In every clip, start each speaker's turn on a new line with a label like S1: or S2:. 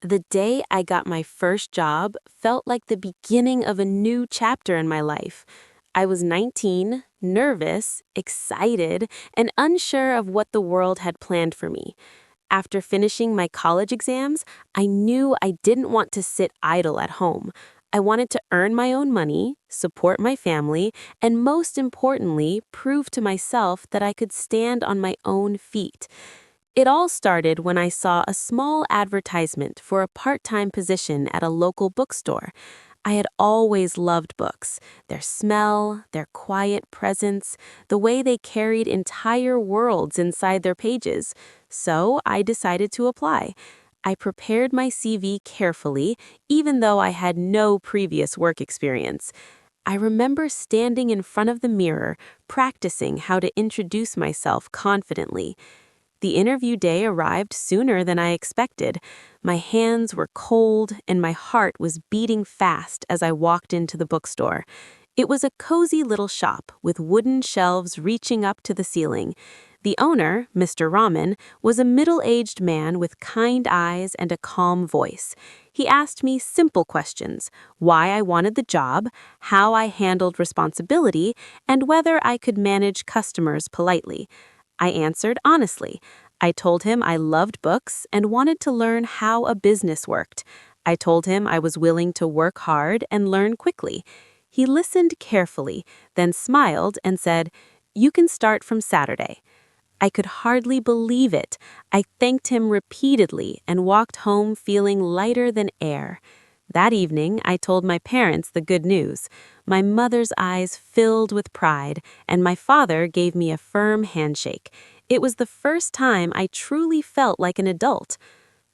S1: The day I got my first job felt like the beginning of a new chapter in my life. I was 19, nervous, excited, and unsure of what the world had planned for me. After finishing my college exams, I knew I didn't want to sit idle at home. I wanted to earn my own money, support my family, and most importantly, prove to myself that I could stand on my own feet. It all started when I saw a small advertisement for a part-time position at a local bookstore. I had always loved books, their smell, their quiet presence, the way they carried entire worlds inside their pages. So I decided to apply. I prepared my CV carefully, even though I had no previous work experience. I remember standing in front of the mirror, practicing how to introduce myself confidently. The interview day arrived sooner than I expected. My hands were cold and my heart was beating fast as I walked into the bookstore. It was a cozy little shop with wooden shelves reaching up to the ceiling. The owner, Mr. Rahman, was a middle-aged man with kind eyes and a calm voice. He asked me simple questions: why I wanted the job, how I handled responsibility, and whether I could manage customers politely. I answered honestly. I told him I loved books and wanted to learn how a business worked. I told him I was willing to work hard and learn quickly. He listened carefully, then smiled and said, "You can start from Saturday." I could hardly believe it. I thanked him repeatedly and walked home feeling lighter than air. That evening, I told my parents the good news. My mother's eyes filled with pride, and my father gave me a firm handshake. It was the first time I truly felt like an adult.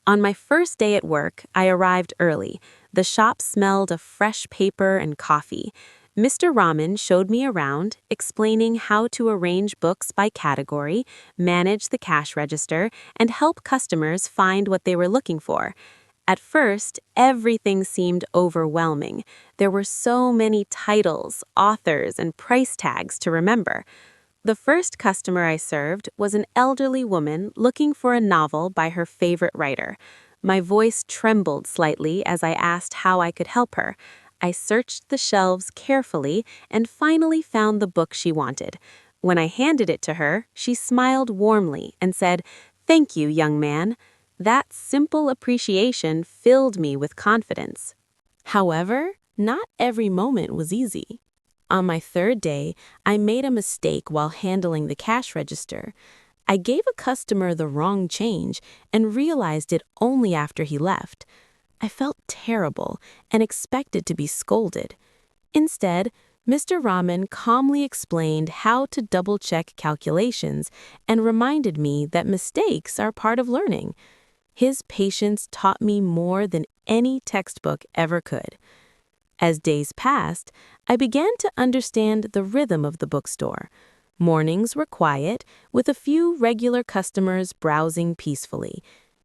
S1: On my first day at work, I arrived early. The shop smelled of fresh paper and coffee. Mr. Rahman showed me around, explaining how to arrange books by category, manage the cash register, and help customers find what they were looking for. At first, everything seemed overwhelming. There were so many titles, authors, and price tags to remember. The first customer I served was an elderly woman looking for a novel by her favorite writer. My voice trembled slightly as I asked how I could help her. I searched the shelves carefully and finally found the book she wanted. When I handed it to her, she smiled warmly and said, "Thank you, young man." That simple appreciation filled me with confidence. However, not every moment was easy. On my third day, I made a mistake while handling the cash register. I gave a customer the wrong change and realized it only after he left. I felt terrible and expected to be scolded. Instead, Mr. Rahman calmly explained how to double-check calculations and reminded me that mistakes are part of learning. His patience taught me more than any textbook ever could. As days passed, I began to understand the rhythm of the bookstore. Mornings were quiet, with a few regular customers browsing peacefully.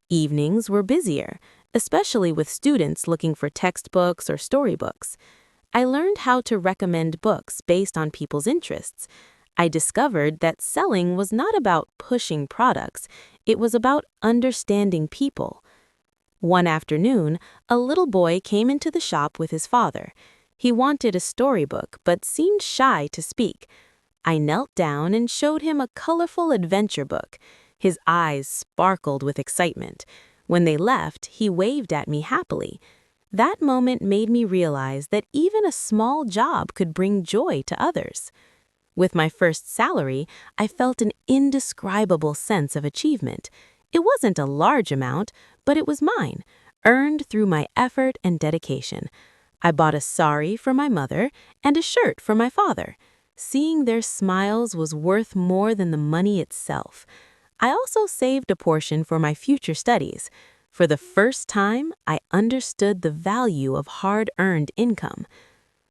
S1: Evenings were busier, especially with students looking for textbooks or storybooks. I learned how to recommend books based on people's interests. I discovered that selling was not about pushing products, it was about understanding people. One afternoon, a little boy came into the shop with his father. He wanted a storybook but seemed shy to speak. I knelt down and showed him a colorful adventure book. His eyes sparkled with excitement. When they left, he waved at me happily. That moment made me realize that even a small job could bring joy to others. With my first salary, I felt an indescribable sense of achievement. It wasn't a large amount, but it was mine, earned through my effort and dedication. I bought a sari for my mother and a shirt for my father. Seeing their smiles was worth more than the money itself. I also saved a portion for my future studies. For the first time, I understood the value of hard-earned income.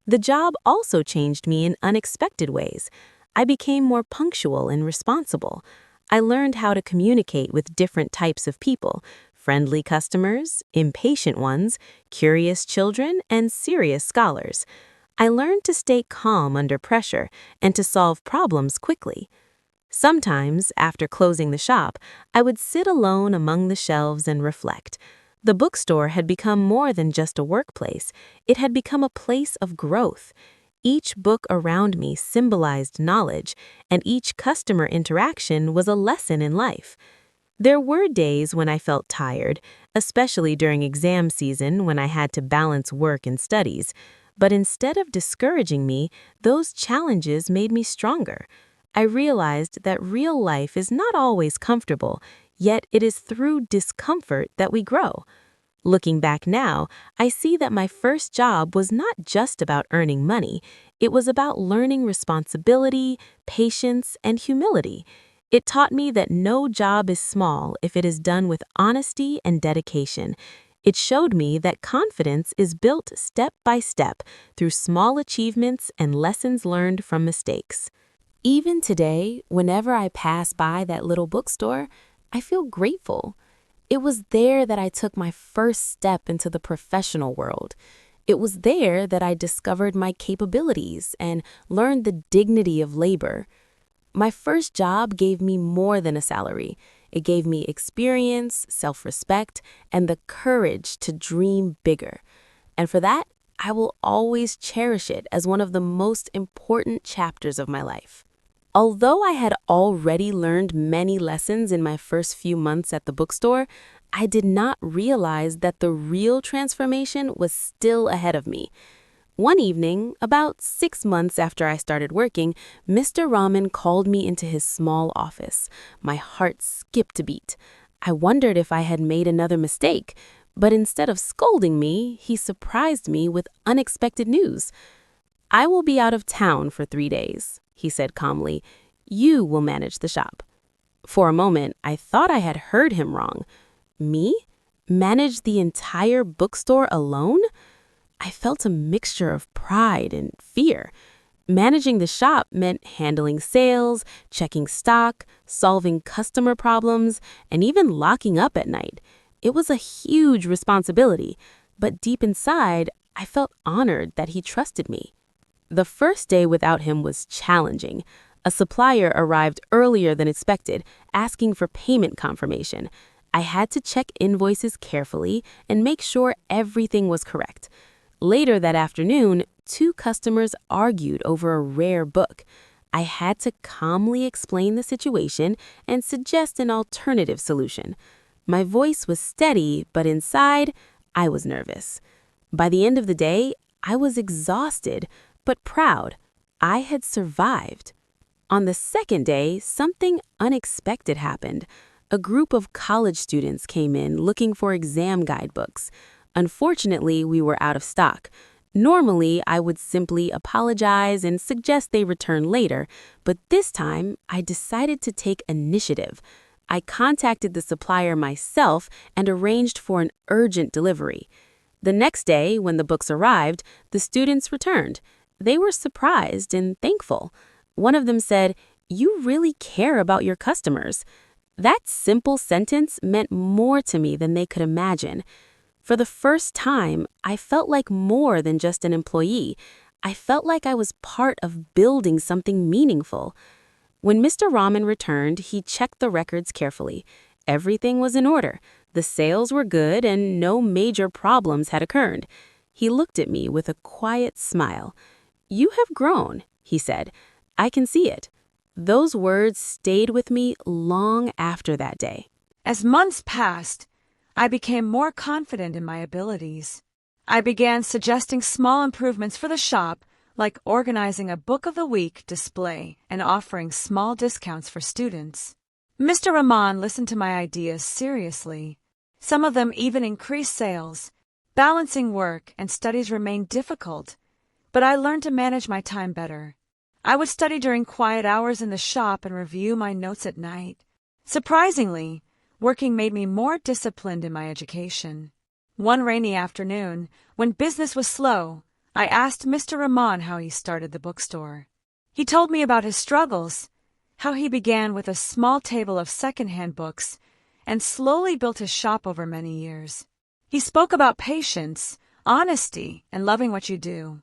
S1: The job also changed me in unexpected ways. I became more punctual and responsible. I learned how to communicate with different types of people: friendly customers, impatient ones, curious children, and serious scholars. I learned to stay calm under pressure and to solve problems quickly. Sometimes, after closing the shop, I would sit alone among the shelves and reflect. The bookstore had become more than just a workplace. It had become a place of growth. Each book around me symbolized knowledge, and each customer interaction was a lesson in life. There were days when I felt tired, especially during exam season when I had to balance work and studies. But instead of discouraging me, those challenges made me stronger. I realized that real life is not always comfortable, yet it is through discomfort that we grow. Looking back now, I see that my first job was not just about earning money. It was about learning responsibility, patience, and humility. It taught me that no job is small if it is done with honesty and dedication. It showed me that confidence is built step by step through small achievements and lessons learned from mistakes. Even today, whenever I pass by that little bookstore, I feel grateful. It was there that I took my first step into the professional world. It was there that I discovered my capabilities and learned the dignity of labor. My first job gave me more than a salary. It gave me experience, self-respect, and the courage to dream bigger. And for that, I will always cherish it as one of the most important chapters of my life. Although I had already learned many lessons in my first few months at the bookstore, I did not realize that the real transformation was still ahead of me. One evening, about 6 months after I started working, Mr. Rahman called me into his small office. My heart skipped a beat. I wondered if I had made another mistake, but instead of scolding me, he surprised me with unexpected news. "I will be out of town for 3 days," he said calmly. "You will manage the shop." For a moment, I thought I had heard him wrong. Me? Manage the entire bookstore alone? I felt a mixture of pride and fear. Managing the shop meant handling sales, checking stock, solving customer problems, and even locking up at night. It was a huge responsibility, but deep inside, I felt honored that he trusted me. The first day without him was challenging. A supplier arrived earlier than expected, asking for payment confirmation. I had to check invoices carefully and make sure everything was correct. Later that afternoon, 2 customers argued over a rare book. I had to calmly explain the situation and suggest an alternative solution. My voice was steady, but inside, I was nervous. By the end of the day, I was exhausted, but proud. I had survived. On the second day, something unexpected happened. A group of college students came in looking for exam guidebooks. Unfortunately, we were out of stock. Normally, I would simply apologize and suggest they return later, but this time, I decided to take initiative. I contacted the supplier myself and arranged for an urgent delivery. The next day, when the books arrived, the students returned. They were surprised and thankful. One of them said, "You really care about your customers." That simple sentence meant more to me than they could imagine. For the first time, I felt like more than just an employee. I felt like I was part of building something meaningful. When Mr. Rahman returned, he checked the records carefully. Everything was in order. The sales were good and no major problems had occurred. He looked at me with a quiet smile. "You have grown," he said. "I can see it." Those words stayed with me long after that day.
S2: As months passed, I became more confident in my abilities. I began suggesting small improvements for the shop, like organizing a Book of the Week display and offering small discounts for students. Mr. Rahman listened to my ideas seriously. Some of them even increased sales. Balancing work and studies remained difficult, but I learned to manage my time better. I would study during quiet hours in the shop and review my notes at night. Surprisingly, working made me more disciplined in my education. One rainy afternoon, when business was slow, I asked Mr. Rahman how he started the bookstore. He told me about his struggles, how he began with a small table of secondhand books and slowly built his shop over many years. He spoke about patience, honesty, and loving what you do.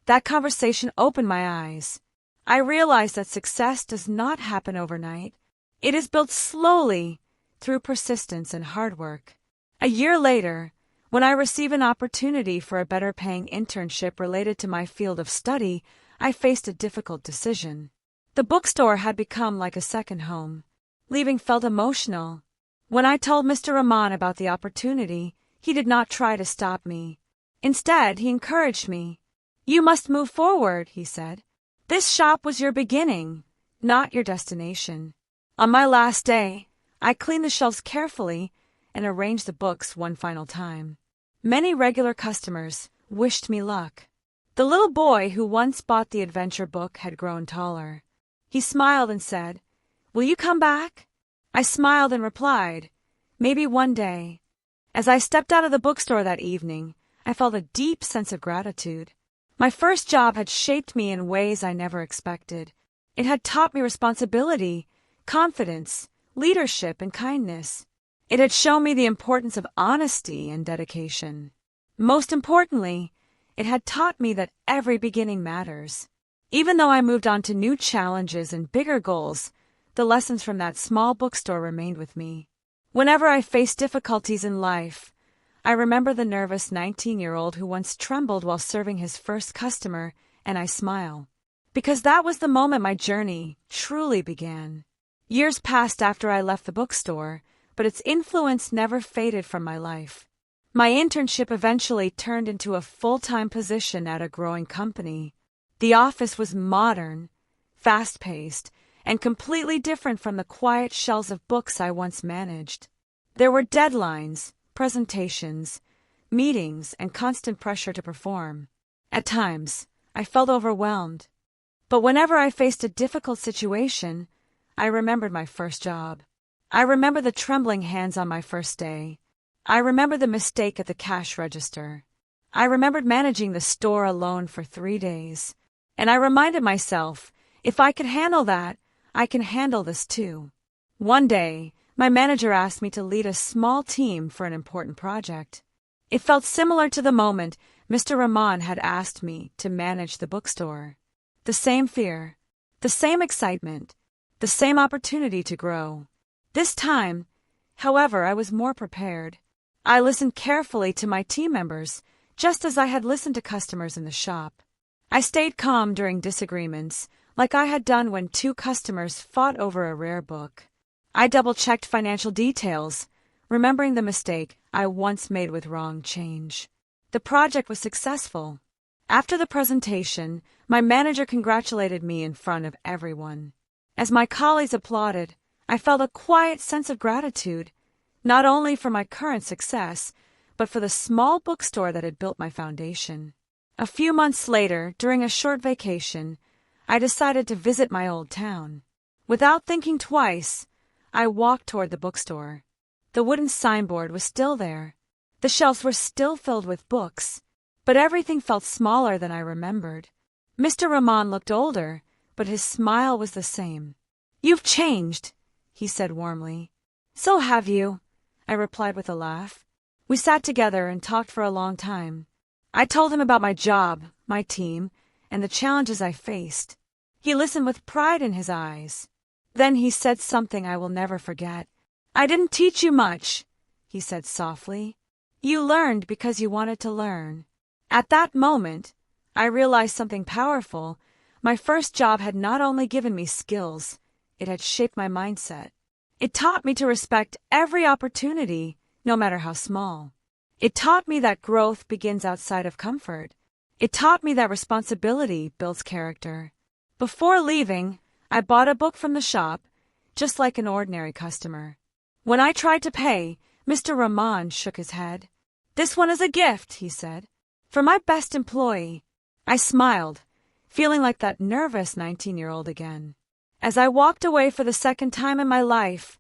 S2: That conversation opened my eyes. I realized that success does not happen overnight. It is built slowly through persistence and hard work. A year later, When I receive an opportunity for a better paying internship related to my field of study, I faced a difficult decision. The bookstore had become like a second home. Leaving felt emotional. When I told Mr. Rahman about the opportunity, he did not try to stop me. Instead, he encouraged me. "You must move forward," he said. "This shop was your beginning, not your destination." On my last day, I cleaned the shelves carefully and arranged the books one final time. Many regular customers wished me luck. The little boy who once bought the adventure book had grown taller. He smiled and said, "Will you come back?" I smiled and replied, "Maybe one day." As I stepped out of the bookstore that evening, I felt a deep sense of gratitude. My first job had shaped me in ways I never expected. It had taught me responsibility, confidence, leadership, and kindness. It had shown me the importance of honesty and dedication. Most importantly, it had taught me that every beginning matters. Even though I moved on to new challenges and bigger goals, the lessons from that small bookstore remained with me. Whenever I face difficulties in life, I remember the nervous 19-year-old who once trembled while serving his first customer, and I smile. Because that was the moment my journey truly began. Years passed after I left the bookstore, but its influence never faded from my life. My internship eventually turned into a full-time position at a growing company. The office was modern, fast-paced, and completely different from the quiet shelves of books I once managed. There were deadlines, presentations, meetings, and constant pressure to perform. At times, I felt overwhelmed. But whenever I faced a difficult situation, I remembered my first job. I remember the trembling hands on my first day. I remember the mistake at the cash register. I remembered managing the store alone for 3 days. And I reminded myself, if I could handle that, I can handle this too. One day, my manager asked me to lead a small team for an important project. It felt similar to the moment Mr. Rahman had asked me to manage the bookstore. The same fear, the same excitement, the same opportunity to grow. This time, however, I was more prepared. I listened carefully to my team members, just as I had listened to customers in the shop. I stayed calm during disagreements, like I had done when 2 customers fought over a rare book. I double-checked financial details, remembering the mistake I once made with wrong change. The project was successful. After the presentation, my manager congratulated me in front of everyone. As my colleagues applauded, I felt a quiet sense of gratitude, not only for my current success, but for the small bookstore that had built my foundation. A few months later, during a short vacation, I decided to visit my old town. Without thinking twice, I walked toward the bookstore. The wooden signboard was still there. The shelves were still filled with books, but everything felt smaller than I remembered. Mr. Rahman looked older, but his smile was the same. "You've changed," he said warmly. "So have you," I replied with a laugh. We sat together and talked for a long time. I told him about my job, my team, and the challenges I faced. He listened with pride in his eyes. Then he said something I will never forget. "I didn't teach you much," he said softly. "You learned because you wanted to learn." At that moment, I realized something powerful. My first job had not only given me skills, it had shaped my mindset. It taught me to respect every opportunity, no matter how small. It taught me that growth begins outside of comfort. It taught me that responsibility builds character. Before leaving, I bought a book from the shop, just like an ordinary customer. When I tried to pay, Mr. Rahman shook his head. "This one is a gift," he said, "for my best employee." I smiled, feeling like that nervous 19-year-old again. As I walked away for the second time in my life,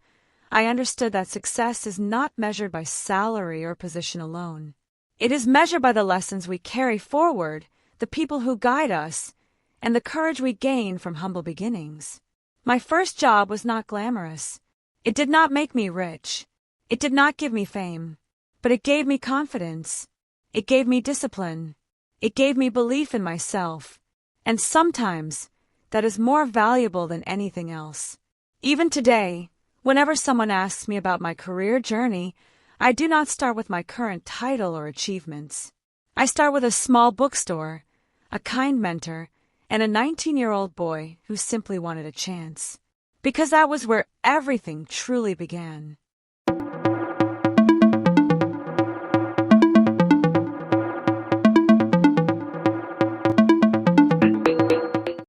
S2: I understood that success is not measured by salary or position alone. It is measured by the lessons we carry forward, the people who guide us, and the courage we gain from humble beginnings. My first job was not glamorous. It did not make me rich. It did not give me fame. But it gave me confidence. It gave me discipline. It gave me belief in myself. And sometimes, that is more valuable than anything else. Even today, whenever someone asks me about my career journey, I do not start with my current title or achievements. I start with a small bookstore, a kind mentor, and a 19-year-old boy who simply wanted a chance. Because that was where everything truly began.